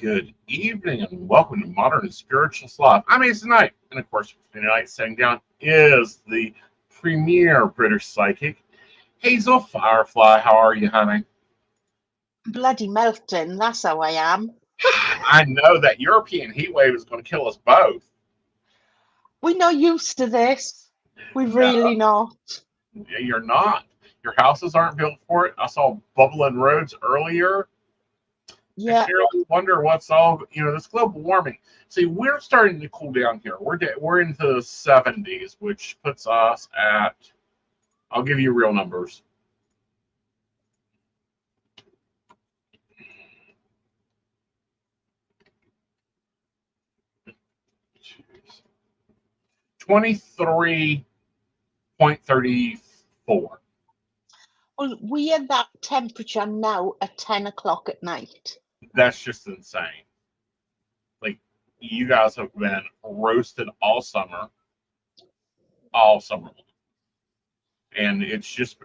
Good evening and welcome to Modern Spiritualists Live. I'm Aeson, and of course, tonight sitting down is the premier British psychic, Hazel Firefly. How are you, honey? Bloody melting, that's how I am. I know that European heat wave is going to kill us both. We're not used to this. We're No, really not. you're not. Your houses aren't built for it. I saw bubbling roads earlier. Yeah. I really wonder what's all, this global warming. See, we're starting to cool down here. We're into the 70s, which puts us at, I'll give you real numbers. Jeez. 23.34. Well, we are that temperature now at 10 o'clock at night. That's just insane. Like, you guys have been roasted all summer. And it's just,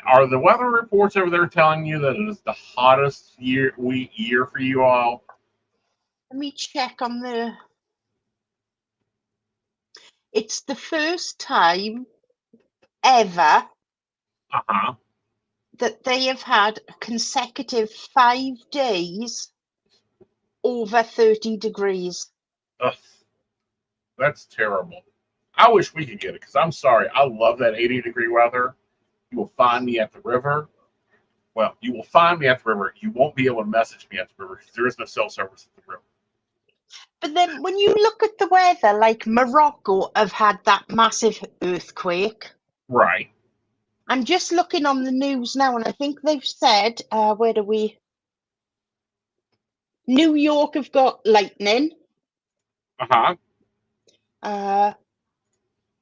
are the weather reports over there telling you that it is the hottest year for you all? Let me check on the... It's the first time ever that they have had consecutive 5 days over 30 degrees. Ugh, that's terrible. I wish we could get it because I'm sorry. I love that 80-degree weather. You will find me at the river. Well, you will find me at the river. You won't be able to message me at the river because there is no cell service at the river. But then when you look at the weather, like Morocco have had that massive earthquake. Right. I'm just looking on the news now, and I think they've said, where do we? New York have got lightning.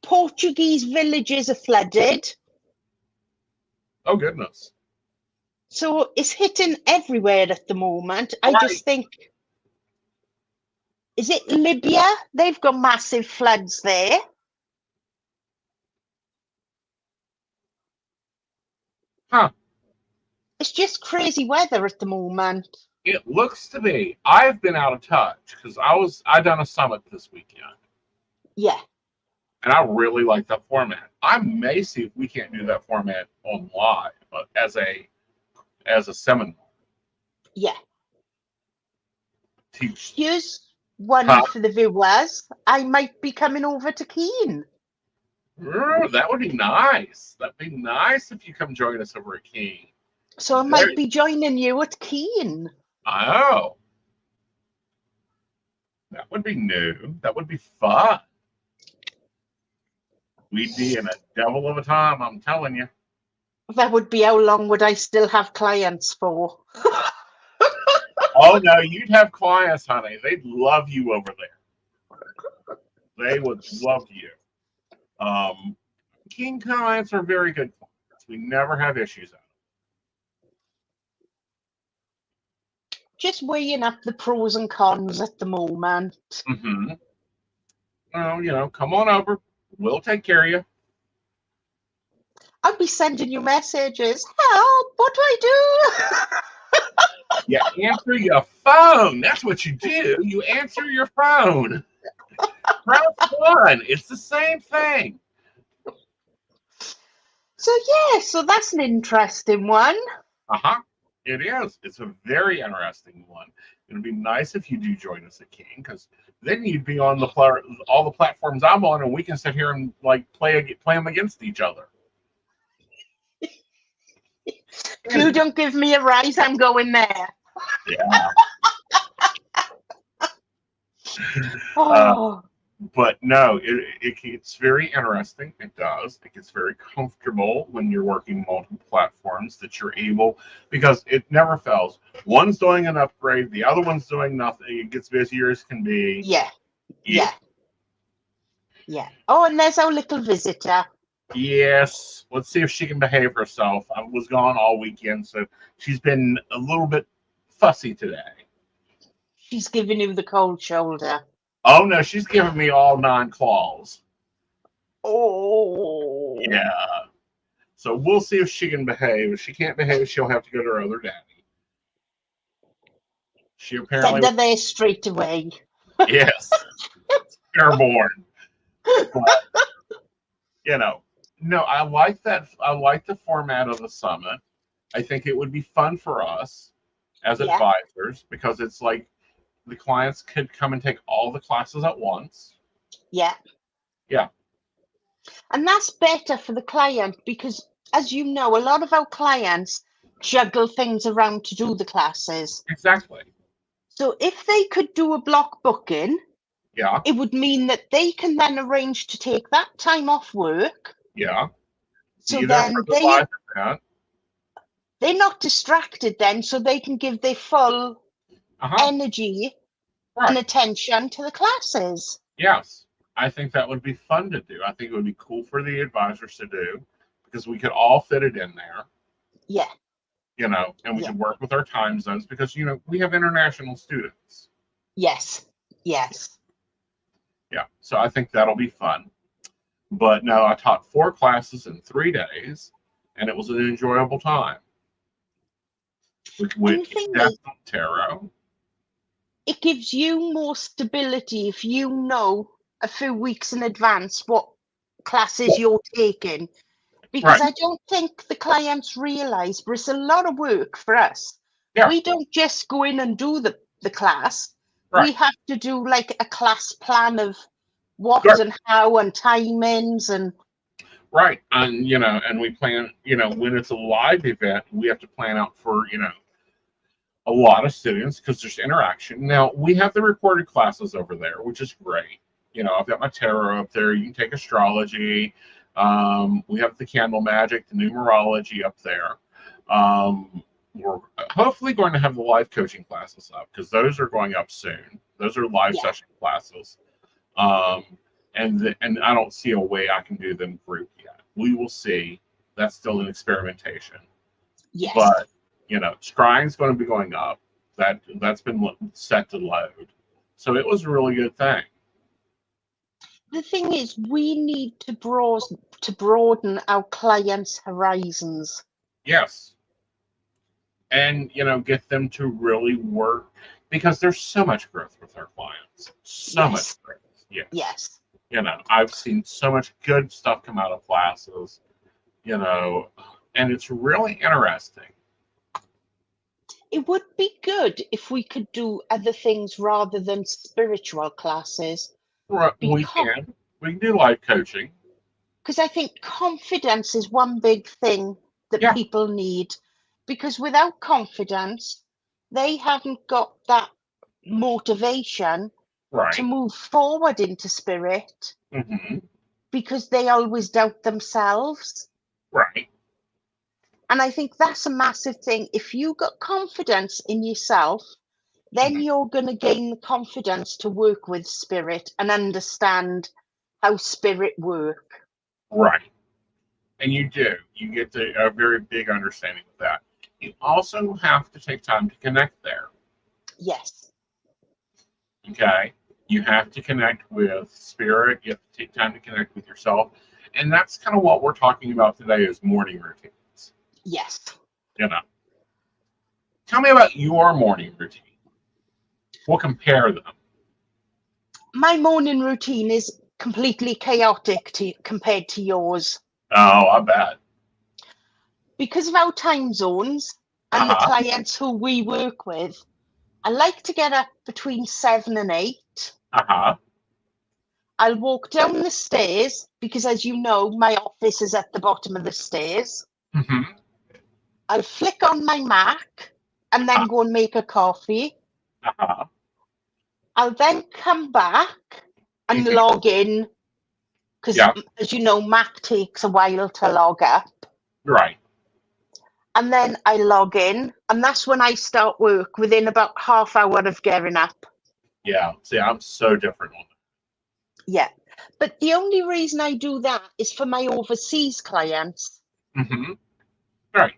Portuguese villages are flooded. Oh, goodness. So it's hitting everywhere at the moment. Right. I just think, is it Libya? They've got massive floods there. Huh. It's just crazy weather at the moment. It looks to be. I've been out of touch because I done a summit this weekend. Yeah. And I really like that format. I may see if we can't do that format on live, but as a seminar. Yeah. Teach. Here's one for the viewers. I might be coming over to Keene. That would be nice. That'd be nice if you come join us over at Keene. So I might be joining you at Keene. Oh. That would be new. That would be fun. We'd be in a devil of a time, I'm telling you. That would be how long would I still have clients for? Oh, no, you'd have clients, honey. They'd love you over there. They would love you. King clients are very good clients. We never have issues out of them. Just weighing up the pros and cons at the moment. Mm-hmm. Well, come on over. We'll take care of you. I'll be sending you messages. Help! What do I do? You answer your phone. That's what you do. You answer your phone. Press 1. It's the same thing. So that's an interesting one. It is. It's a very interesting one. It'd be nice if you do join us at King, because then you'd be on all the platforms I'm on, and we can sit here and play them against each other. If you don't give me a rise, I'm going there. Yeah. But no, it gets very interesting. It does. It gets very comfortable when you're working multiple platforms that you're able, because it never fails. One's doing an upgrade, the other one's doing nothing. It gets busier as can be. Yeah. Oh, and there's our little visitor. Yes. Let's see if she can behave herself. I was gone all weekend, so she's been a little bit fussy today. She's giving you the cold shoulder. Oh, no, she's giving me all 9 claws. Oh. Yeah. So we'll see if she can behave. If she can't behave, she'll have to go to her other daddy. She apparently, Send her there straight away. yes, airborne. But, no, I like that. I like the format of the summit. I think it would be fun for us as Yeah, advisors because it's like the clients could come and take all the classes at once. yeah. Yeah, And that's better for the client because, as you know, a lot of our clients juggle things around to do the classes. exactly. So if they could do a block booking, Yeah, it would mean that they can then arrange to take that time off work. yeah. So Be there for then the live event. they're not distracted then, so they can give their full Uh-huh. energy and Right. attention to the classes. Yes. I think that would be fun to do. I think it would be cool for the advisors to do because we could all fit it in there, Yeah, and we yeah, could work with our time zones because, we have international students. yes, yes. Yeah. So I think that'll be fun. But no, I taught 4 classes in 3 days and it was an enjoyable time. We And went the in thing is, depth on tarot. it gives you more stability if you know a few weeks in advance what classes you're taking. Because Right. I don't think the clients realize, but it's a lot of work for us. Yeah. We don't just go in and do the class. Right. We have to do like a class plan of what Right. and how and timings and Right. And we plan, when it's a live event, we have to plan out for, a lot of students because there's interaction. Now, we have the recorded classes over there, which is great. I've got my tarot up there. You can take astrology. We have the candle magic, the numerology up there. We're hopefully going to have the live coaching classes up because those are going up soon. Those are live yeah, session classes. Um, and I don't see a way I can do them group yet. We will see. That's still an experimentation. yes. But scrying's going to be going up. That's been set to load. So it was a really good thing. The thing is, we need to broaden our clients' horizons. Yes. And get them to really work because there's so much growth with our clients. So much Yes, growth. Yes. yes. I've seen so much good stuff come out of classes, and it's really interesting. It would be good if we could do other things rather than spiritual classes We because can do live coaching. I think confidence is one big thing that Yeah, people need. Because without confidence, they haven't got that motivation to right. move forward into spirit Hmm. because they always doubt themselves. Right. And I think that's a massive thing. If you got confidence in yourself, then Mhm. you're going to gain the confidence to work with spirit and understand how spirit work. Right. And you do. You get a very big understanding of that. You also have to take time to connect there. Yes. Okay. You have to connect with spirit. You have to take time to connect with yourself. And that's kind of what we're talking about today is morning routines. Yes. You know. Tell me about your morning routine. We'll compare them. My morning routine is completely chaotic compared to yours. Oh, I bet. Because of our time zones and the Uh-huh. clients who we work with, I like to get up between 7 and 8. Uh-huh. I'll walk down the stairs because, as you know, my office is at the bottom of the stairs. Mm-hmm. I'll flick on my Mac and then go and make a coffee. Uh-huh. I'll then come back and Mm-hmm. log in because, Yeah. as you know, Mac takes a while to log up. Right. And then I log in, and that's when I start work within about half hour of getting up. Yeah. See, I'm so different on Yeah. But the only reason I do that is for my overseas clients that. Mm-hmm. Right.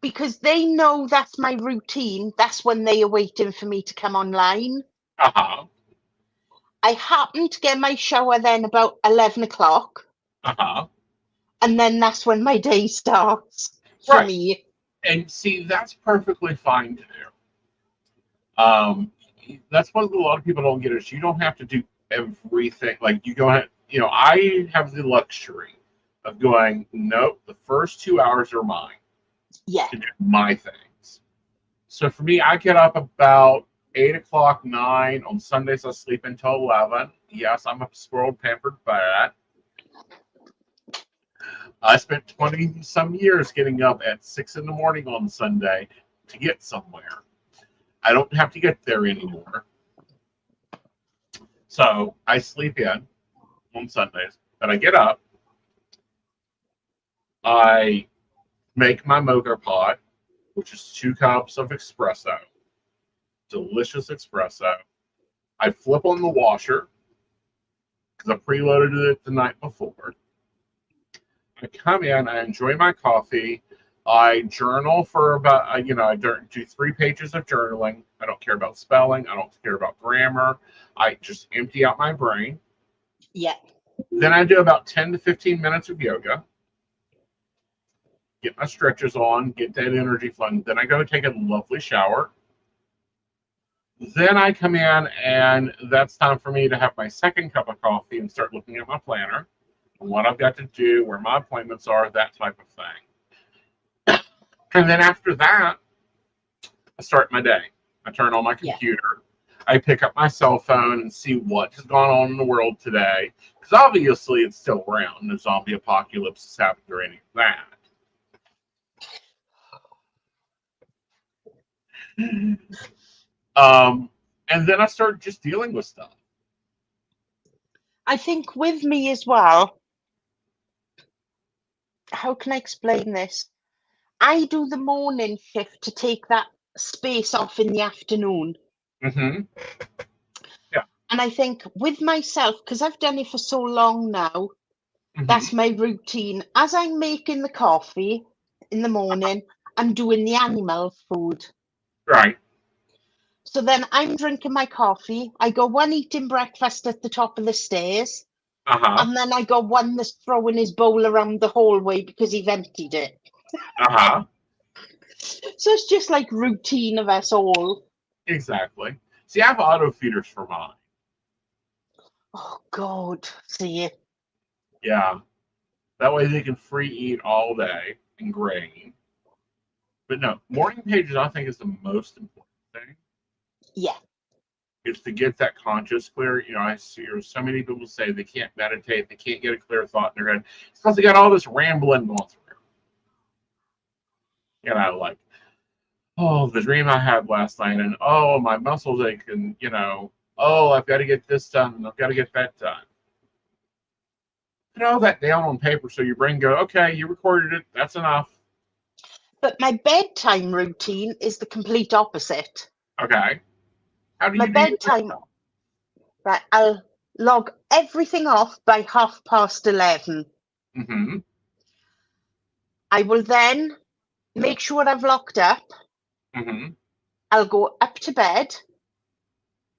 because they know that's my routine. That's when they are waiting for me to come online. Uh-huh. I happen to get my shower then about 11 o'clock, Uh-huh. and then that's when my day starts for Right. me. And see, that's perfectly fine to do. Um, that's what a lot of people don't get is you don't have to do everything. Like you go ahead, I have the luxury of going, nope, the first 2 hours are mine Yeah. to do my things. So for me, I get up about 8 o'clock, 9. On Sundays, I sleep until 11. Yes, I'm a spoiled, pampered brat. I spent 20 some years getting up at 6 in the morning on Sunday to get somewhere. I don't have to get there anymore. So I sleep in on Sundays. But I get up, I make my mocha pot, which is 2 cups of espresso, delicious espresso. I flip on the washer because I preloaded it the night before. I come in, I enjoy my coffee. I journal for about, I do 3 pages of journaling. I don't care about spelling. I don't care about grammar. I just empty out my brain. Yeah. Then I do about 10 to 15 minutes of yoga, get my stretches on, get that energy flowing. Then I go take a lovely shower. Then I come in, and that's time for me to have my second cup of coffee and start looking at my planner, what I've got to do, where my appointments are, that type of thing. And then after that, I start my day. I turn on my computer. I pick up my cell phone and see what has gone on in the world today. Because obviously it's still around. No zombie apocalypse has happened or any of that. And then I start just dealing with stuff. I think with me as well, how can I explain this? I do the morning shift to take that space off in the afternoon. Mm-hmm. Yeah. And I think with myself, because I've done it for so long now, that's my routine. As I'm making the coffee in the morning, I'm doing the animal food. Right. So then I'm drinking my coffee. I got one eating breakfast at the top of the stairs. Uh-huh. And then I got one that's throwing his bowl around the hallway because he's emptied it. Uh-huh. So it's just like routine of us all. Exactly. See, I have auto feeders for mine. Oh, God. See it. Yeah. That way they can free eat all day and grain. But no, morning pages I think is the most important thing. Yeah. Is to get that conscious clear. I see so many people say they can't meditate, they can't get a clear thought in their head. It's because they got all this rambling going through. Like, oh, the dream I had last night, and oh, my muscles ache, and oh, I've got to get this done, and I've got to get that done. Put all that down on paper so your brain go, okay, you recorded it, that's enough. But my bedtime routine is the complete opposite. Okay. How do My you do bedtime, right, I'll log everything off by 11:30. Mm-hmm. I will then make sure I've locked up. Mm-hmm. I'll go up to bed.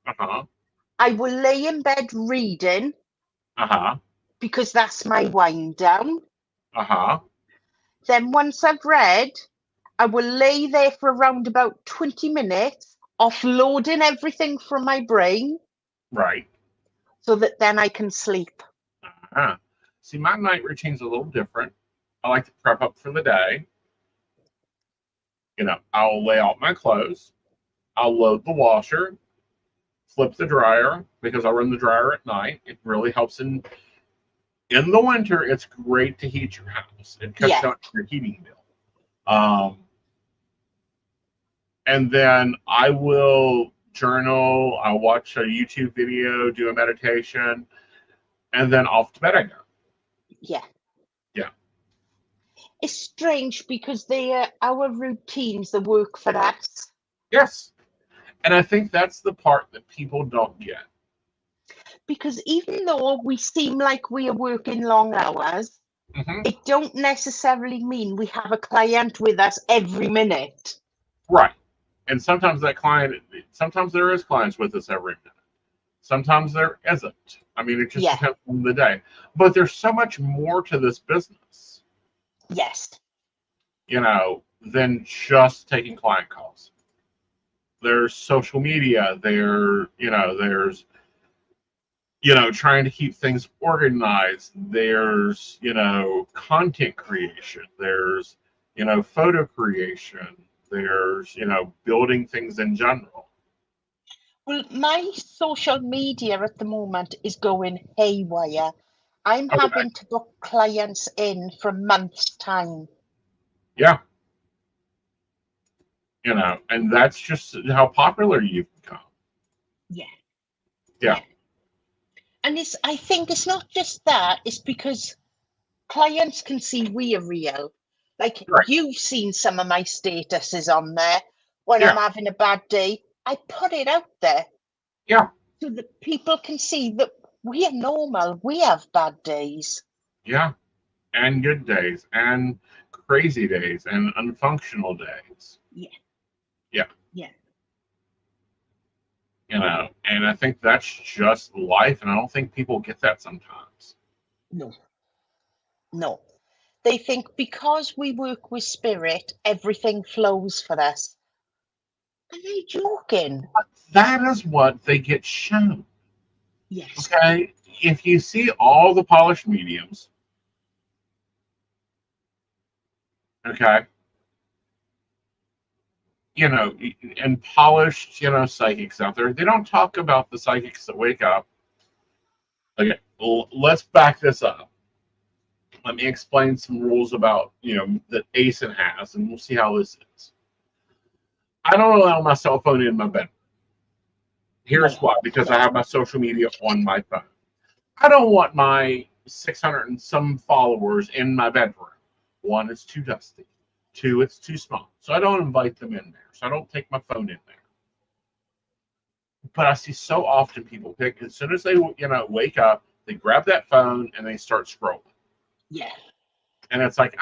Uh-huh. I will lay in bed reading Uh-huh. because that's my wind down. Uh-huh. Then once I've read, I will lay there for around about 20 minutes, offloading everything from my brain. Right. So that then I can sleep. Uh-huh. See, my night routine's a little different. I like to prep up for the day. I'll lay out my clothes. I'll load the washer, flip the dryer because I run the dryer at night. It really helps in the winter. It's great to heat your house. It cuts down your heating bill. And then I will journal. I'll watch a YouTube video, do a meditation, and then off to bed I go. Yeah. Yeah. It's strange because they are our routines that work for us. Yes. And I think that's the part that people don't get. Because even though we seem like we are working long hours, it don't necessarily mean we have a client with us every minute. Right. And sometimes sometimes there is clients with us every minute. Sometimes there isn't. I mean, it just depends on the day. But there's so much more to this business. Yes. Than just taking client calls. there's social media, there's trying to keep things organized. There's, content creation. There's, photo creation. There's, building things in general. Well, my social media at the moment is going haywire. I'm Okay. having to book clients in for a month's time. Yeah. And that's just how popular you've become. Yeah. Yeah. And I think it's not just that, it's because clients can see we are real. Like, Right. you've seen some of my statuses on there. When Yeah. I'm having a bad day, I put it out there. Yeah. So that people can see that we are normal. We have bad days. Yeah. And good days and crazy days and unfunctional days. Yeah. Yeah. Yeah. And I think that's just life, and I don't think people get that sometimes. No. No. They think because we work with spirit, everything flows for us. Are they joking? That is what they get shown. Yes. Okay? If you see all the polished mediums, okay, and polished, psychics out there, they don't talk about the psychics that wake up. Okay, let's back this up. Let me explain some rules about, that Aeson has, and we'll see how this is. I don't allow my cell phone in my bedroom. Here's why: because I have my social media on my phone. I don't want my 600 and some followers in my bedroom. One, it's too dusty. Two, it's too small. So I don't invite them in there. So I don't take my phone in there. But I see so often people pick, as soon as they, wake up, they grab that phone and they start scrolling. Yeah. And it's like,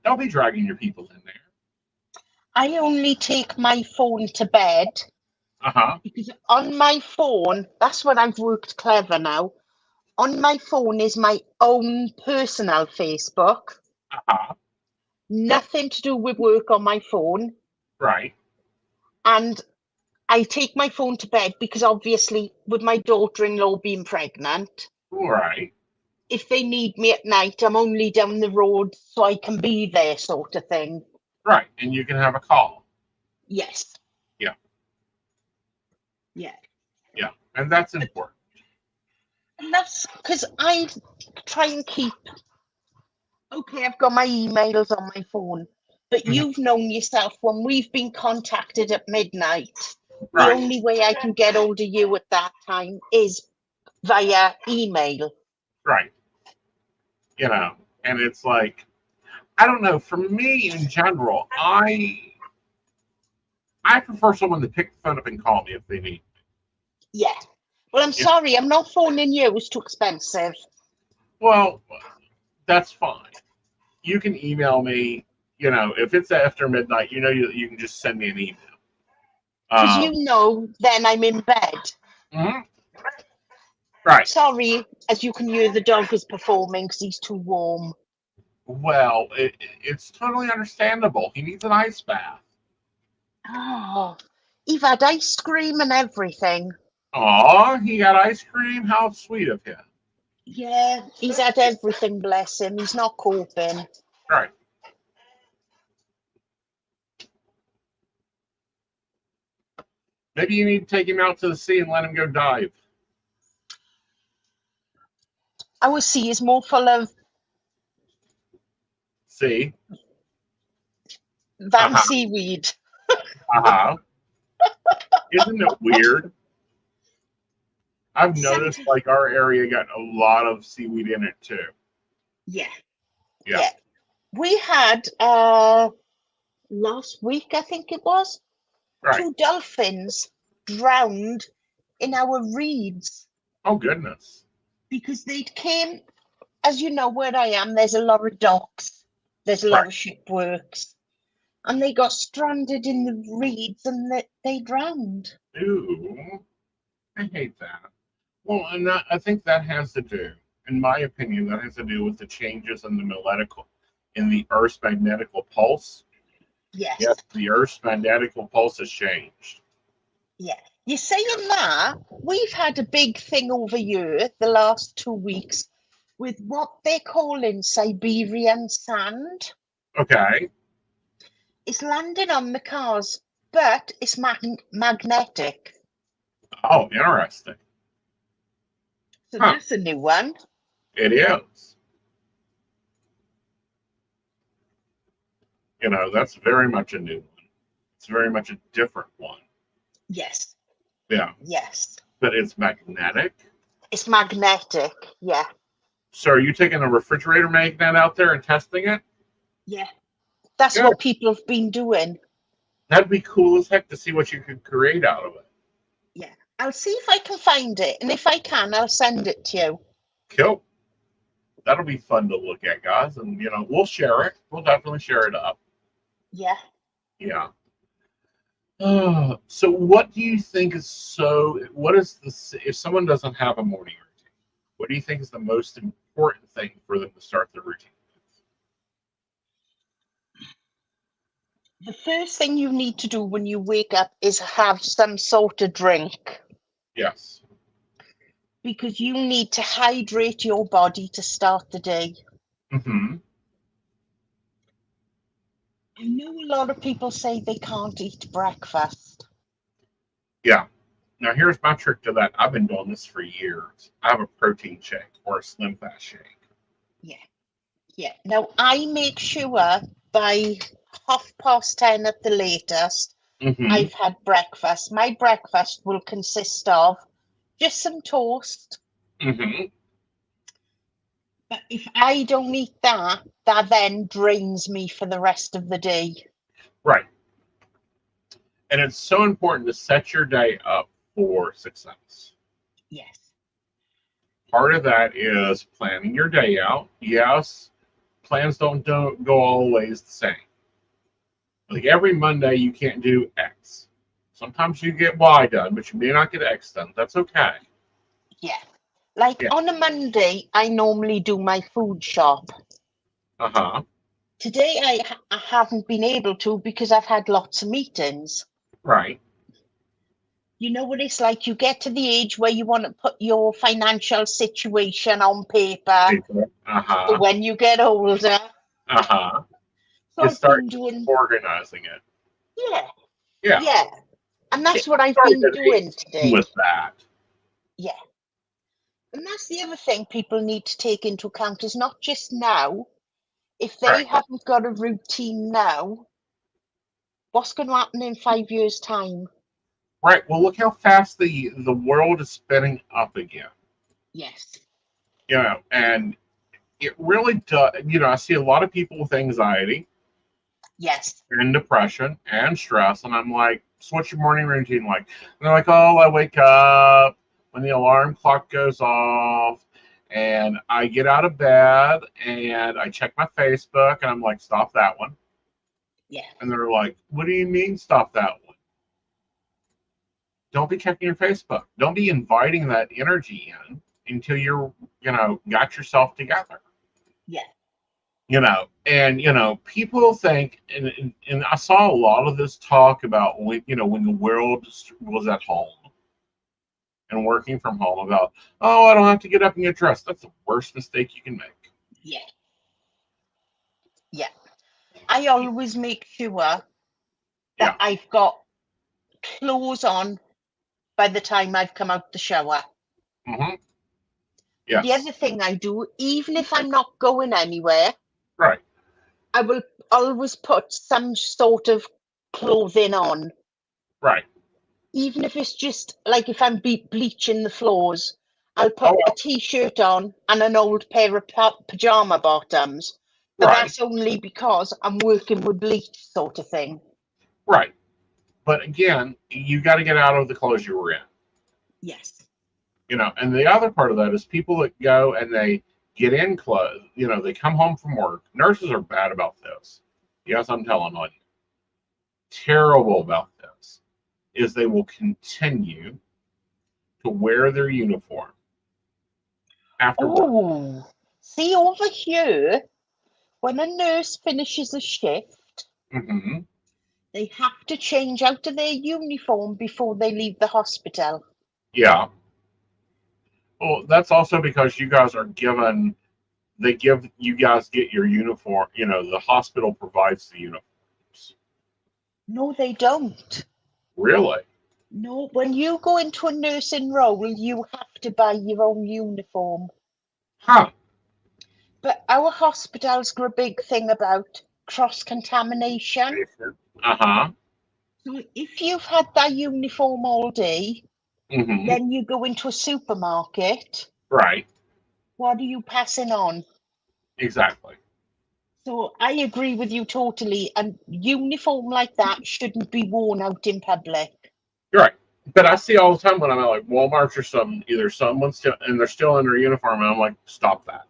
don't be dragging your people in there. I only take my phone to bed because on my phone, that's when I've worked clever now. On my phone is my own personal Facebook. Nothing to do with work on my phone. Right. And I take my phone to bed because obviously with my daughter-in-law being pregnant, Right. if they need me at night, I'm only down the road so I can be there, sort of thing. Right. And you can have a call. Yes. Yeah. Yeah. Yeah. And that's important. And that's because I try and keep, okay, I've got my emails on my phone, but you've known yourself when we've been contacted at midnight, the Right. only way I can get hold of you at that time is via email. Right. And it's like, I don't know, for me in general, I prefer someone to pick the phone up and call me if they need. Yeah. Well, I'm sorry, I'm not phoning you. It's too expensive. Well, that's fine. You can email me. If it's after midnight, you can just send me an email. Because then I'm in bed. Mm-hmm. Right. Sorry, as you can hear, the dog is performing because he's too warm. Well, it's totally understandable. He needs an ice bath. Oh, he's had ice cream and everything. Aw, he got ice cream? How sweet of him. Yeah, he's had everything, bless him. He's not coping. Right. Maybe you need to take him out to the sea and let him go dive. Our sea is more full of See? than seaweed. Isn't it weird? I've noticed like our area got a lot of seaweed in it too. Yeah. Yeah. We had last week, I think it was, Right. 2 dolphins drowned in our reeds. Oh goodness. Because they came, as you know where I am, there's a lot of docks, there's a lot of shipworks, and they got stranded in the reeds and they drowned. Ooh, I hate that. Well, and I think that has to do, in my opinion, that has to do with the changes in the Earth's magnetical pulse. Yes. Yes, the Earth's magnetical pulse has changed. Yeah. You're saying that we've had a big thing over here the last 2 weeks with what they're calling Siberian sand. Okay. It's landing on the cars, but it's magnetic. Oh, interesting. So Huh. that's a new one. It is. That's very much a new one. It's very much a different one. Yes. Yeah. Yes. But it's magnetic. It's magnetic. Yeah. So are you taking a refrigerator magnet out there and testing it? Yeah. That's Yeah. what people have been doing. That'd be cool as heck to see what you could create out of it. Yeah. I'll see if I can find it. And if I can, I'll send it to you. Cool. That'll be fun to look at, guys. And, we'll share it. We'll definitely share it up. Yeah. Yeah. So what do you think if someone doesn't have a morning routine, what do you think is the most important thing for them to start their routine? The first thing you need to do when you wake up is have some sort of drink. Yes. Because you need to hydrate your body to start the day. Mm-hmm. I know a lot of people say they can't eat breakfast. Yeah. Now here's my trick to that. I've been doing this for years. I have a protein shake or a slim fast shake. Yeah. Yeah. Now I make sure by 10:30 at the latest, Mm-hmm. I've had breakfast. My breakfast will consist of just some toast. Mm-hmm. But if I don't eat that, that then drains me for the rest of the day. Right. And it's so important to set your day up for success. Yes. Part of that is planning your day out. Yes, plans don't go always the same. Like every Monday, you can't do X. Sometimes you get Y done, but you may not get X done. That's okay. Yeah. Like Yeah. on a Monday, I normally do my food shop. Uh-huh. Today, I haven't been able to because I've had lots of meetings. Right. You know what it's like? You get to the age where you want to put your financial situation on paper for Uh-huh. when you get older. Uh-huh. So You I've start been doing, organizing it. yeah, Yeah. yeah. And Yeah. that's what I've Start been at doing 18 today. with that. Yeah. And that's the other thing people need to take into account is not just now. If they Right. haven't got a routine now, what's going to happen in 5 years' time? Right. Well, look how fast the world is spinning up again. Yes. And it really does. I see a lot of people with anxiety Yes. and depression and stress, and I'm like, so what's your morning routine like? And they're like, oh, I wake up when the alarm clock goes off, and I get out of bed and I check my Facebook, and I'm like, stop that one. Yeah. And they're like, what do you mean stop that one? Don't be checking your Facebook. Don't be inviting that energy in until you're, got yourself together. Yeah. People think, and I saw a lot of this talk about when the world was at home and working from home about, oh, I don't have to get up and get dressed. That's the worst mistake you can make. Yeah. Yeah. I always make sure that Yeah. I've got clothes on by the time I've come out the shower. Mm-hmm. The Yes. other thing I do, even if I'm not going anywhere, Right. I will always put some sort of clothing on. Right. Even if it's just like if I'm bleaching the floors, I'll Oh, put a t-shirt on and an old pair of pajama bottoms. But right. that's only because I'm working with bleach sort of thing. Right. But again, you got to get out of the clothes you were in. Yes. And the other part of that is people that go and they get in clothes, they come home from work. Nurses are bad about this. Yes, I'm telling on you. Terrible about this is they will continue to wear their uniform after work. Oh, see over here, when a nurse finishes a shift, Mm-hmm. They have to change out of their uniform before they leave the hospital. Yeah. Well, that's also because you guys are given, you guys get your uniform, the hospital provides the uniforms. No, they don't. Really? No, when you go into a nursing role, you have to buy your own uniform. Huh. But our hospitals got a big thing about cross-contamination. Uh-huh. So if you've had that uniform all day, Mm-hmm. then you go into a supermarket, Right. what are you passing on? Exactly. So I agree with you totally. And uniform like that shouldn't be worn out in public. You're right. But I see all the time when I'm at like Walmart or something, either someone's still and they're still in their uniform, and I'm like, stop that.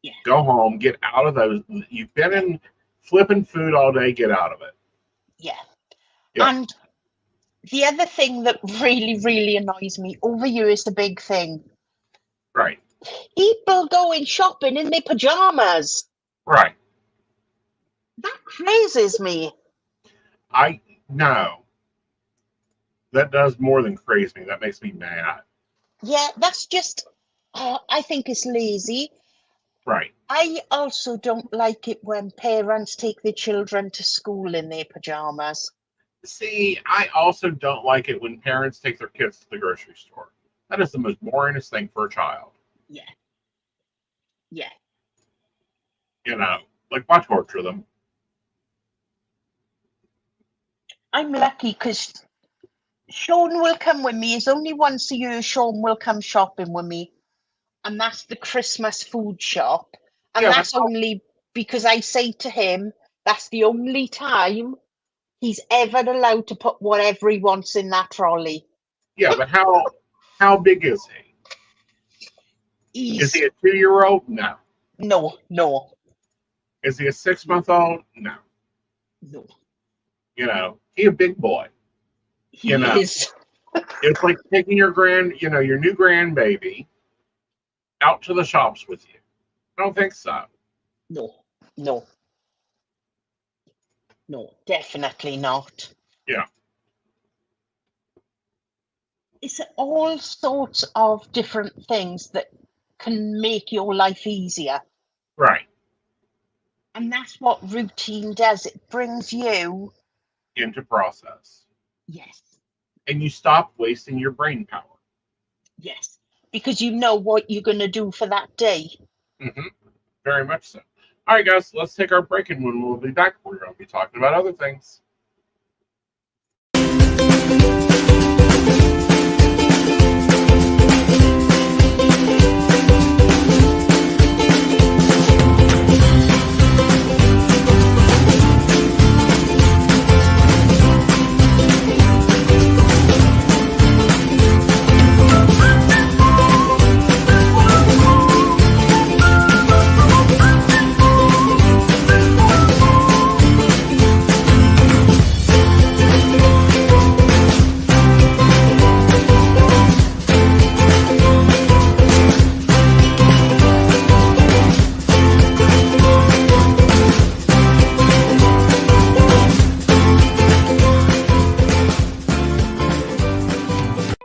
Yeah. Go home, get out of those. You've been in flipping food all day, get out of it. Yeah. Yeah. And the other thing that really, really annoys me over here is the big thing. Right. People going shopping in their pajamas. Right. That crazes me. No. That does more than craze me. That makes me mad. Yeah, that's just, I think it's lazy. Right. I also don't like it when parents take their children to school in their pajamas. See, I also don't like it when parents take their kids to the grocery store. That is the most boringest thing for a child. Yeah. Yeah. Like, why torture them? I'm lucky because Sean will come with me. It's only once a year Sean will come shopping with me. And that's the Christmas food shop. And Yeah, that's only because I say to him, that's the only time he's ever allowed to put whatever he wants in that trolley. Yeah, but how big is he? Is he a 2-year-old? No. No. Is he a 6-month-old? No. No. He a big boy. He is. It's like taking your new grandbaby out to the shops with you. I don't think so. No, definitely not. Yeah. It's all sorts of different things that can make your life easier. Right. And that's what routine does. It brings you into process. Yes. And you stop wasting your brain power. Yes. Because you know what you're going to do for that day. Mm-hmm. Very much so. All right, guys, let's take our break, and when we'll be back, we're going to be talking about other things.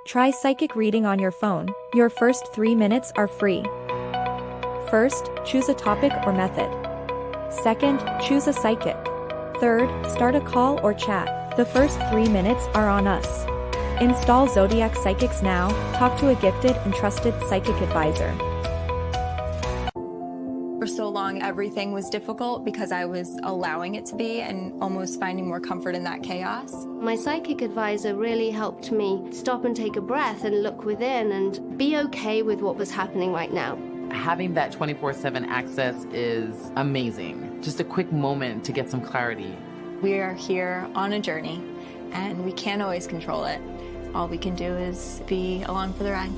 Try psychic reading on your phone. Your first 3 minutes are free. First, choose a topic or method. Second, choose a psychic. Third, start a call or chat. The first 3 minutes are on us. Install Zodiac Psychics now. Talk to a gifted and trusted psychic advisor. For so long, everything was difficult because I was allowing it to be and almost finding more comfort in that chaos. My psychic advisor really helped me stop and take a breath and look within and be okay with what was happening right now. Having that 24/7 access is amazing. Just a quick moment to get some clarity. We are here on a journey and we can't always control it. All we can do is be along for the ride.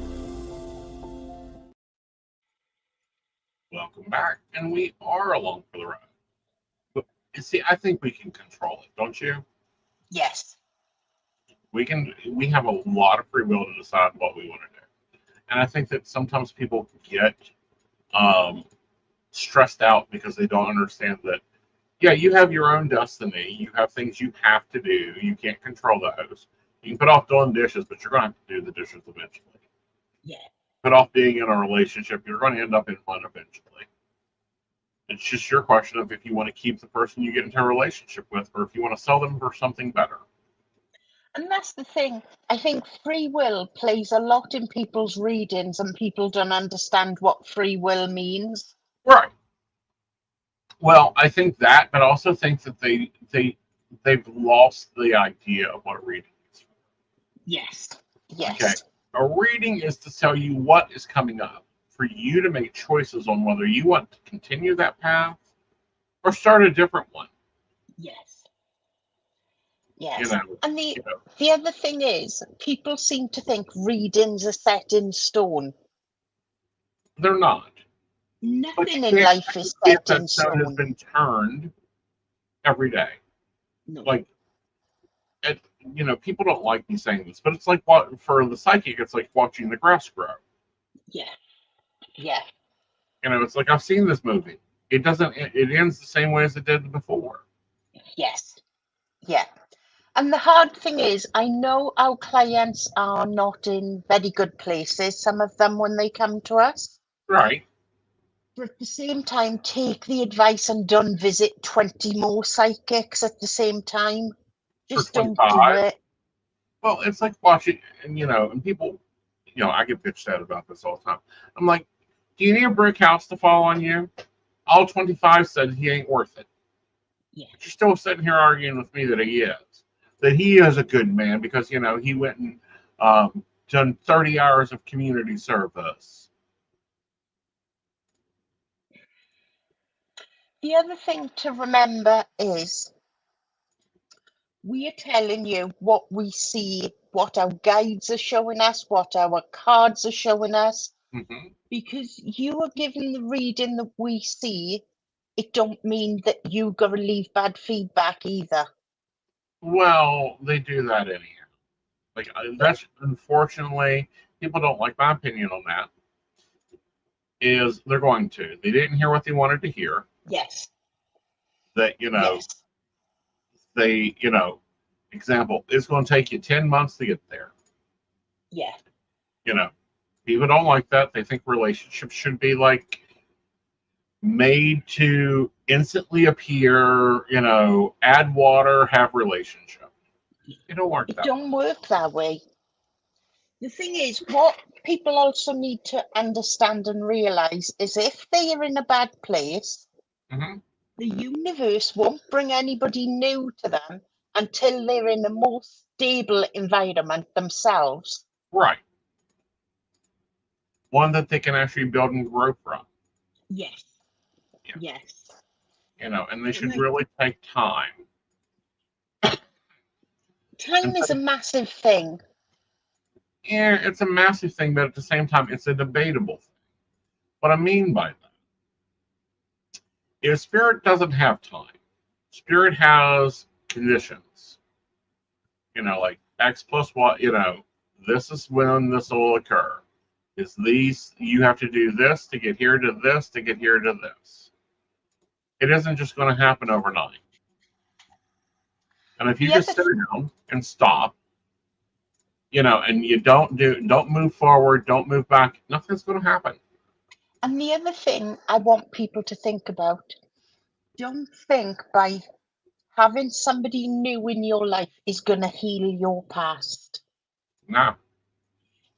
Welcome back, and we are along for the ride. But you see, I think we can control it, don't you? Yes. We have a lot of free will to decide what we want to do. And I think that sometimes people get stressed out because they don't understand that Yeah, you have your own destiny. You have things you have to do. You can't control those. You can put off doing dishes, but you're going to have to do the dishes eventually. Yeah. Put off being in a relationship. You're going to end up in one eventually. It's just your question of if you want to keep the person you get into a relationship with, or if you want to sell them for something better. And that's the thing. I think free will plays a lot in people's readings, and people don't understand what free will means. Right. Well, I think that, but I also think that they've lost the idea of what a reading is. Yes. Okay. Yes. A reading is to tell you what is coming up, for you to make choices on whether you want to continue that path or start a different one. Yes. Yes. You know, And the other thing is, people seem to think readings are set in stone. they're not. But Nothing you in can't life is see if set in that stone has stone. been turned every day. No. Like, people don't like me saying this, but it's like what for the psychic, it's like watching the grass grow. Yeah. Yeah. It's like I've seen this movie. It doesn't. It ends the same way as it did before. Yes. Yeah. And the hard thing is, I know our clients are not in very good places, some of them, when they come to us. Right. But at the same time, take the advice and don't visit 20 more psychics at the same time. For Just don't 25. do it. Well, it's like watching, and people, I get bitched at about this all the time. I'm like, do you need a brick house to fall on you? All 25 said he ain't worth it. Yeah. But you're still sitting here arguing with me that he is. That he is a good man because, he went and done 30 hours of community service. The other thing to remember is we are telling you what we see, what our guides are showing us, what our cards are showing us. Mm-hmm. Because you are given the reading that we see, it don't mean that you got to leave bad feedback either. Well, they do that anyhow. Like, that's unfortunately, people don't like my opinion on that. Is they're going to. They didn't hear what they wanted to hear. Yes. That, Yes. they, example, it's going to take you 10 months to get there. Yeah. People don't like that. They think relationships should be like made to instantly appear, add water, have relationship. It don't work It that way. don't work that way. The thing is, what people also need to understand and realize is if they are in a bad place, Mm-hmm. the universe won't bring anybody new to them until they're in a more stable environment themselves. Right. One that they can actually build and grow from. Yes. Yeah. Yes. And they should really take time. Time is a massive thing. Yeah, it's a massive thing, but at the same time, it's a debatable thing. What I mean by that is spirit doesn't have time. Spirit has conditions. Like X plus what, this is when this will occur. Is these, you have to do this to get here to this, to get here to this. It isn't just going to happen overnight. And if you just sit down and stop, and you don't move forward, don't move back, nothing's going to happen. And the other thing I want people to think about, don't think by having somebody new in your life is going to heal your past. No.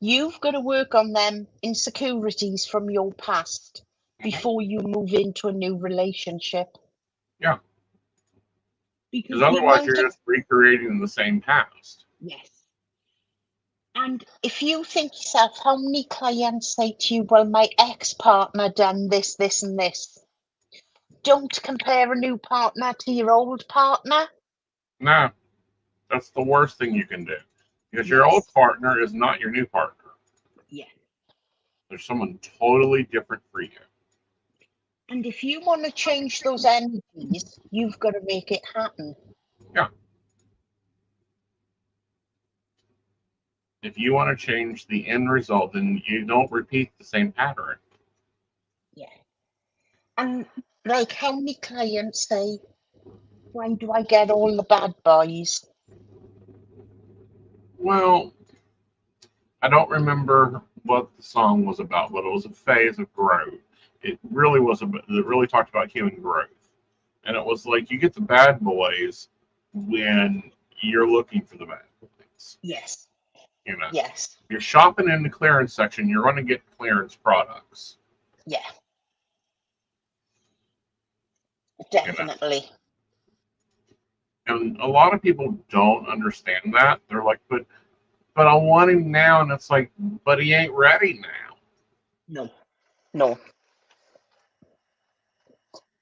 You've got to work on them insecurities from your past before you move into a new relationship. Yeah. Because otherwise you're just recreating the same past. Yes. And if you think yourself, how many clients say to you, well, my ex-partner done this, this, and this. Don't compare a new partner to your old partner. No. That's the worst thing you can do. Because your old partner is not your new partner. Yeah. There's someone totally different for you. And if you want to change those energies, you've got to make it happen. Yeah. If you want to change the end result, then you don't repeat the same pattern. Yeah. And like how many clients say, Why do I get all the bad boys? Well, I don't remember what the song was about, but it was a phase of growth. It really was it really talked about human growth. And it was like you get the bad boys when you're looking for the bad boys. Yes. You know, Yes. you're shopping in the clearance section, you're going to get clearance products. Yeah. Definitely. You know? And a lot of people don't understand that. They're like, but I want him now, and it's like, but he ain't ready now. No. No.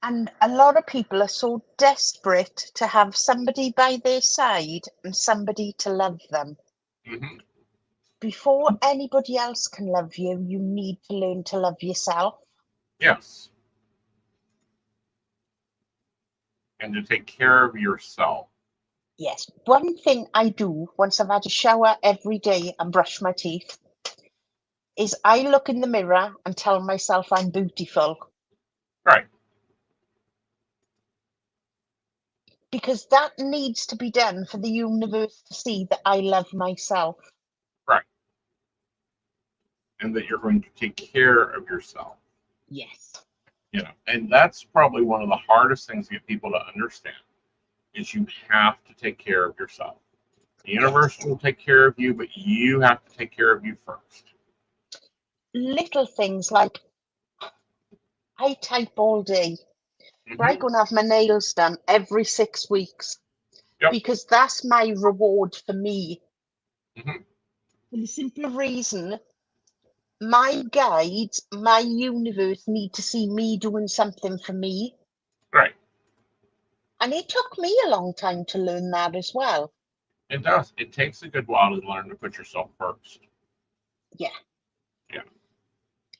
And a lot of people are so desperate to have somebody by their side and somebody to love them. Mm-hmm. Before anybody else can love you, you need to learn to love yourself. Yes. And to take care of yourself. Yes. One thing I do once I've had a shower every day and brush my teeth is I look in the mirror and tell myself I'm beautiful. Right. Because that needs to be done for the universe to see that I love myself. Right. And that you're going to take care of yourself. Yes. You know, and that's probably one of the hardest things to get people to understand is you have to take care of yourself. The universe will take care of you, but you have to take care of you first. Little things like I type all day. Mm-hmm. I go and have my nails done every 6 weeks. Yep. Because that's my reward for me. Mm-hmm. For the simple reason, my guides, my universe need to see me doing something for me. Right. And it took me a long time to learn that as well. It does. It takes a good while to learn to put yourself first. Yeah. Yeah.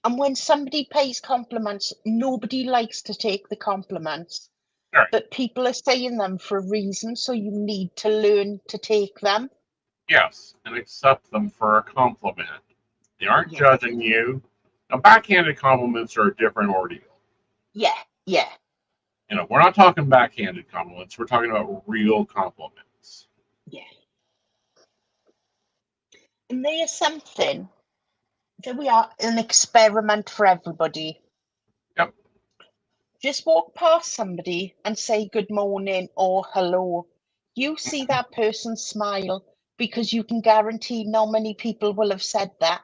And when somebody pays compliments, nobody likes to take the compliments. Right. But people are saying them for a reason, so you need to learn to take them. Yes, and accept them for a compliment. They aren't Yeah. judging you. Now, backhanded compliments are a different ordeal. Yeah, yeah. You know, we're not talking backhanded compliments. We're talking about real compliments. Yeah. And they are something that we are an experiment for everybody. Yep. Just walk past somebody and say good morning or hello. You see that person smile because you can guarantee not many people will have said that.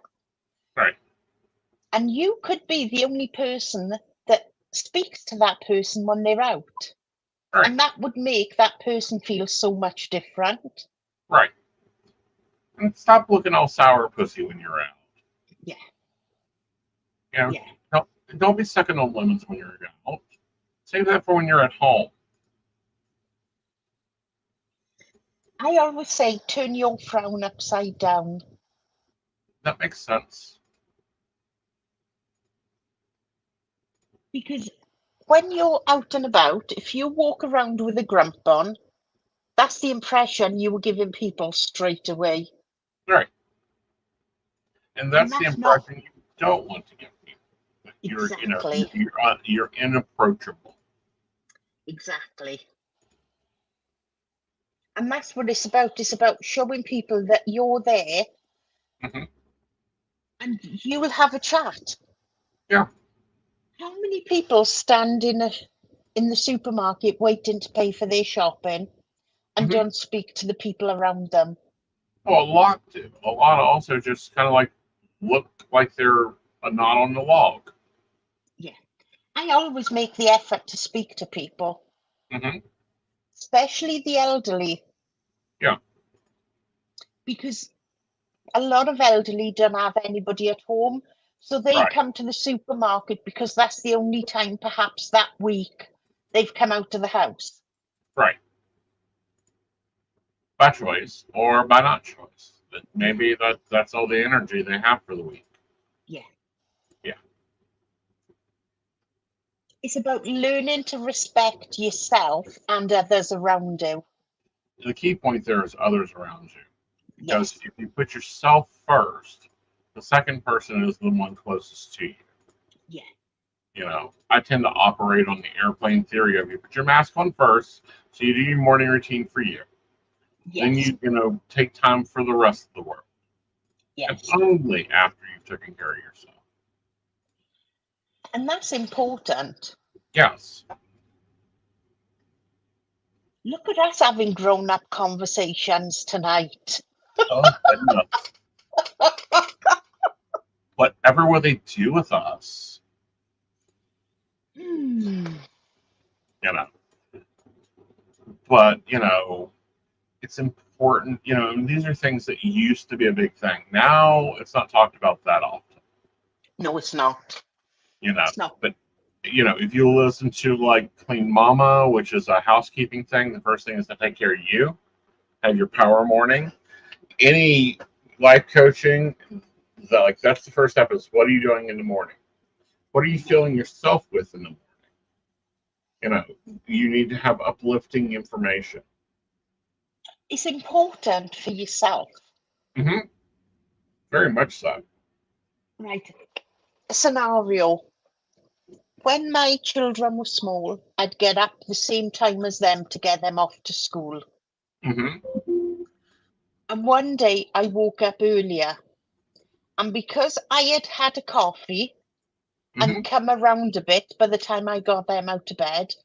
Right. And you could be the only person that speaks to that person when they're out. Right. And that would make that person feel so much different. Right. And stop looking all sour pussy when you're out. Yeah. You know, Yeah. don't be sucking on lemons when you're out. Save that for when you're at home. I always say turn your frown upside down. That makes sense. Because when you're out and about, if you walk around with a grump on, that's the impression you were giving people straight away. Right. And that's the that's impression not you don't want to give people. You're, exactly. you're inapproachable. Exactly. And that's what it's about. It's about showing people that you're there, Mm-hmm. and you will have a chat. Yeah. How many people stand in the supermarket waiting to pay for their shopping and Mm-hmm. don't speak to the people around them? Well, a lot do. A lot also just kind of like look like they're a knot on the log. Yeah. I always make the effort to speak to people, Mm-hmm. especially the elderly. Yeah. Because a lot of elderly don't have anybody at home, so they Right. come to the supermarket because that's the only time perhaps that week they've come out of the house. Right. By choice or by not choice. Maybe that's all the energy they have for the week. Yeah. Yeah. It's about learning to respect yourself and others around you. The key point there is others around you. Because Yes. if you put yourself first, the second person is the one closest to you. Yeah. I tend to operate on the airplane theory of you put your mask on first, so you do your morning routine for you. Then Yes. you take time for the rest of the world. And Yes. only after you've taken care of yourself. And that's important. Yes. Look at us having grown-up conversations tonight. Oh, goodness. Whatever will they do with us? But, it's important. These are things that used to be a big thing. Now it's not talked about that often. No, it's not. It's not. But, if you listen to like Clean Mama, which is a housekeeping thing, the first thing is to take care of you, have your power morning. Any life coaching, that's the first step is what are you doing in the morning? What are you filling yourself with in the morning? You need to have uplifting information. It's important for yourself. Mm-hmm. Very much so. Right. A scenario. When my children were small, I'd get up the same time as them to get them off to school. Mm-hmm. And one day I woke up earlier. And because I had had a coffee and come around a bit by the time I got them out of bed,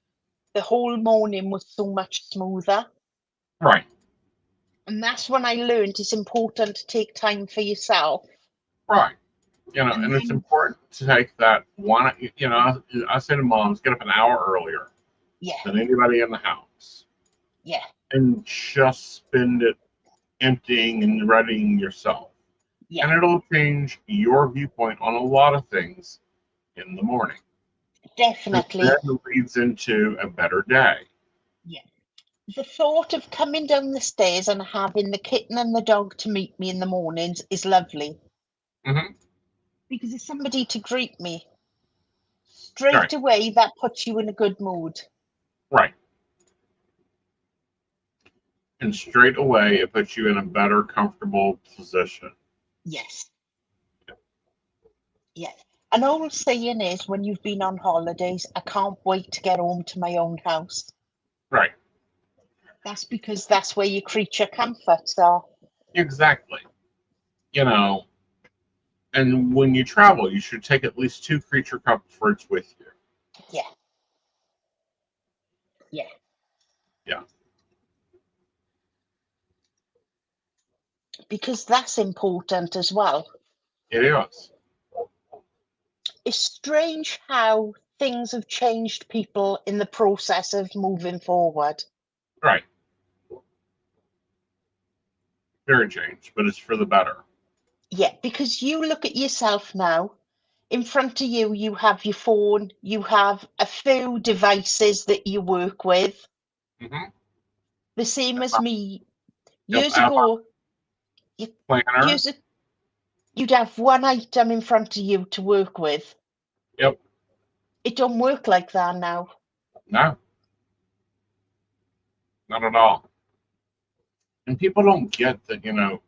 the whole morning was so much smoother. Right. And that's when I learned it's important to take time for yourself. Right. And it's important to take that one, I say to moms, get up an hour earlier than anybody in the house. Yeah. And just spend it emptying and readying yourself. Yeah. And it'll change your viewpoint on a lot of things in the morning. Definitely. And that leads into a better day. Yeah. The thought of coming down the stairs and having the kitten and the dog to meet me in the mornings is lovely. Mm-hmm. Because there's somebody to greet me. Straight away, that puts you in a good mood. Right. And straight away, it puts you in a better, comfortable position. Yes. Yes. An old saying is, when you've been on holidays, I can't wait to get home to my own house. Right. That's because that's where your creature comforts are. Exactly. And when you travel, you should take at least 2 creature comforts with you. Yeah. Yeah. Yeah. Because that's important as well. It is. It's strange how things have changed people in the process of moving forward. Right. Very changed, but it's for the better. Yeah, because you look at yourself now. In front of you, you have your phone, you have a few devices that you work with. Mm-hmm. The same as me. Years Yep, ago, planner. You'd have one item in front of you to work with. Yep. It don't work like that now. No. Not at all. And people don't get that,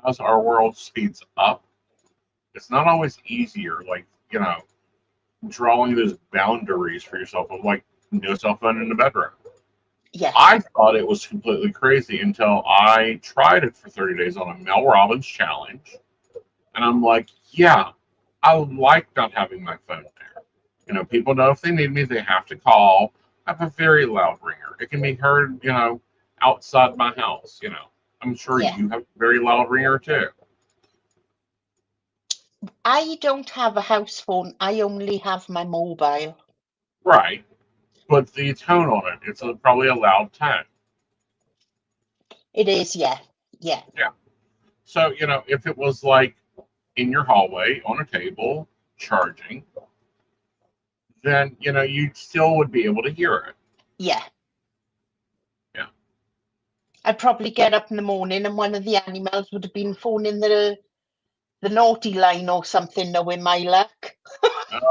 as our world speeds up, it's not always easier, drawing those boundaries for yourself of no cell phone in the bedroom. Yeah. I thought it was completely crazy until I tried it for 30 days on a Mel Robbins challenge. And I'm like, yeah, I like not having my phone there. People know if they need me, they have to call. I have a very loud ringer. It can be heard, outside my house. I'm sure you have a very loud ringer too. I don't have a house phone. I only have my mobile. Right. But the tone on it, it's probably a loud tone. It is, yeah. Yeah. Yeah. So, if it was like in your hallway on a table charging, then, you still would be able to hear it. Yeah. Yeah. I'd probably get up in the morning and one of the animals would have been phoning the naughty line or something, knowing my luck.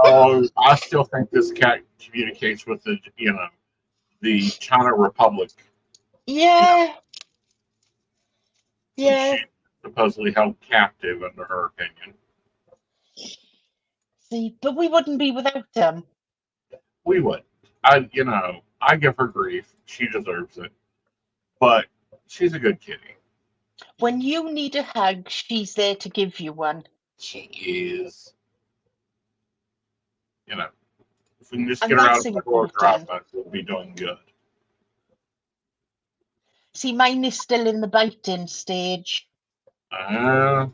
Oh, I still think this cat communicates with the China Republic. Yeah. Yeah. She's supposedly held captive under her opinion. See, but we wouldn't be without them. We would. I give her grief. She deserves it. But she's a good kitty. When you need a hug, she's there to give you one. She is. If we can just And get her out that's of the door important. drop, we'll be doing good. See, mine is still in the biting stage. Yeah,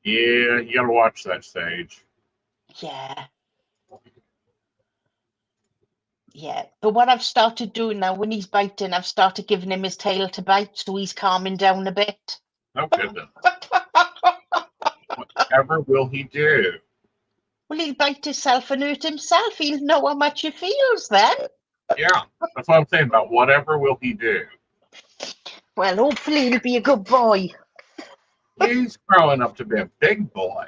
you gotta watch that stage. Yeah. Yeah. But what I've started doing now, when he's biting, I've started giving him his tail to bite, so he's calming down a bit. Oh, goodness. Whatever will he do? Well, he'll bite himself and hurt himself. He'll know how much he feels then. Yeah, that's what I'm saying about whatever will he do. Well, hopefully he'll be a good boy. He's growing up to be a big boy.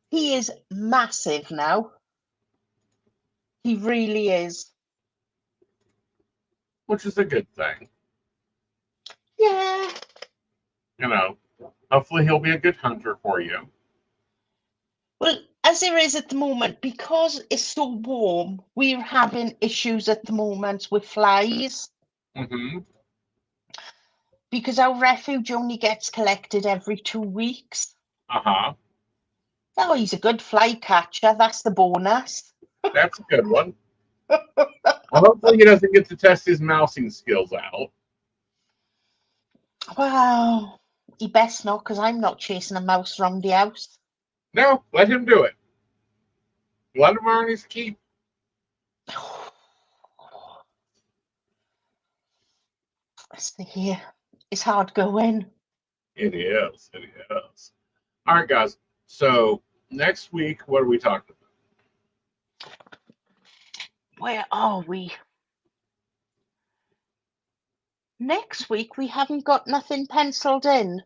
He is massive now. He really is. Which is a good thing. Yeah. Hopefully he'll be a good hunter for you. Well, as there is at the moment, because it's so warm, we're having issues at the moment with flies. Mm-hmm. Because our refuge only gets collected every 2 weeks. Uh-huh. Oh, he's a good fly catcher. That's the bonus. That's a good one. Well, hopefully he doesn't get to test his mousing skills out. Well, he best not, because I'm not chasing a mouse around the house. No, let him do it. Let him earn his keep. See, it's hard going. It is. It is. All right, guys. So next week, what are we talking about? Where are we? Next week, we haven't got nothing penciled in.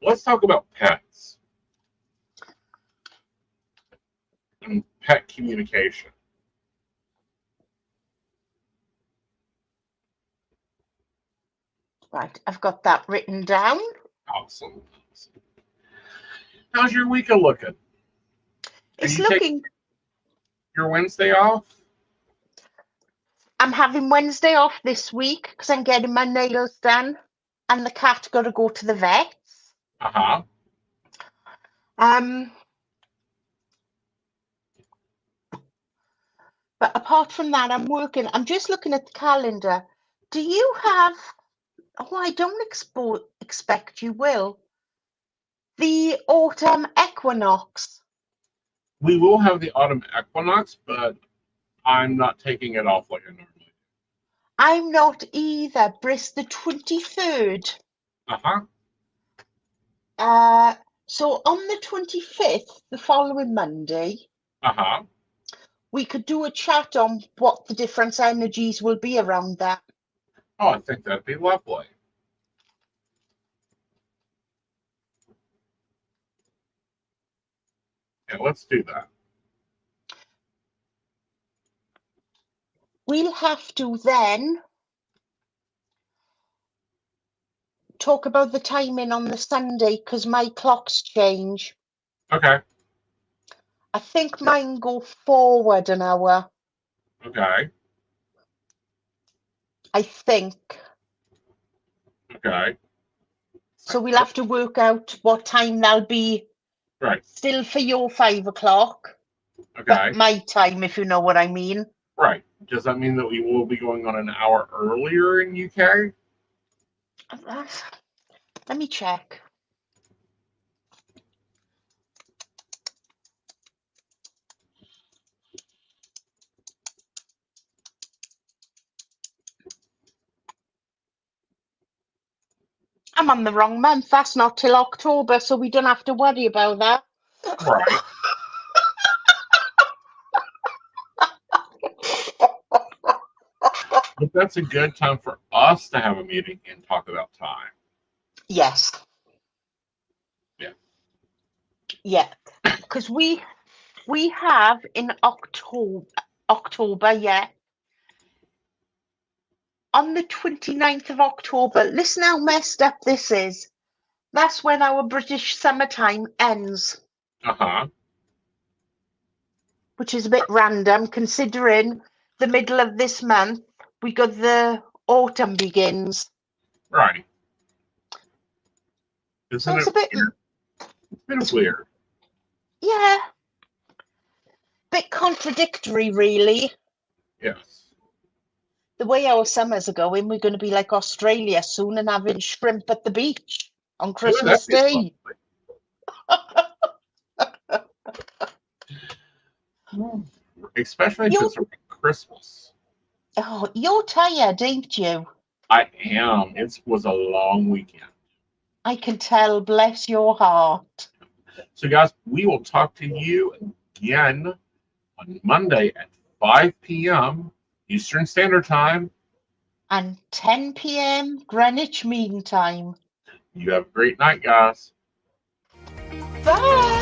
Let's talk about pets and pet communication. Right, I've got that written down. Awesome. How's your week looking? It's looking. Your Wednesday off? I'm having Wednesday off this week because I'm getting my nails done, and the cat got to go to the vets. Uh-huh. But apart from that, I'm working. I'm just looking at the calendar. Do you have? Oh, I don't expect you will. The autumn equinox. We will have the autumn equinox, but I'm not taking it off like I normally do. I'm not either. Briss the 23rd. Uh-huh. So on the 25th, the following Monday, Uh-huh. we could do a chat on what the different energies will be around that. Oh, I think that'd be lovely. Yeah, let's do that. We'll have to then talk about the timing on the Sunday because my clocks change. Okay. I think mine go forward an hour. Okay. I think. Okay. So we'll have to work out what time that'll be. Right. Still for your 5 o'clock. Okay. But my time, if you know what I mean. Right. Does that mean that we will be going on an hour earlier in UK? Let me check. I'm on the wrong month. That's not till October, so we don't have to worry about that. Right. But that's a good time for us to have a meeting and talk about time. Yes. Yeah. Yeah. Because we have in October, yeah. On the 29th of October, listen how messed up this is. That's when our British summertime ends. Uh-huh. which is a bit random considering the middle of this month we got the autumn begins. Right. So Isn't it's it a bit, weird? It's been weird. yeah, bit contradictory, really. Yes. The way our summers are going, we're going to be like Australia soon and having shrimp at the beach on Ooh, Christmas that'd be Day. lovely. Especially if You're, it's around Christmas. oh, you're tired, ain't you? I am. It was a long weekend. I can tell, bless your heart. So, guys, we will talk to you again on Monday at 5 p.m. Eastern Standard Time. And 10 p.m. Greenwich Mean Time. You have a great night, guys. Bye.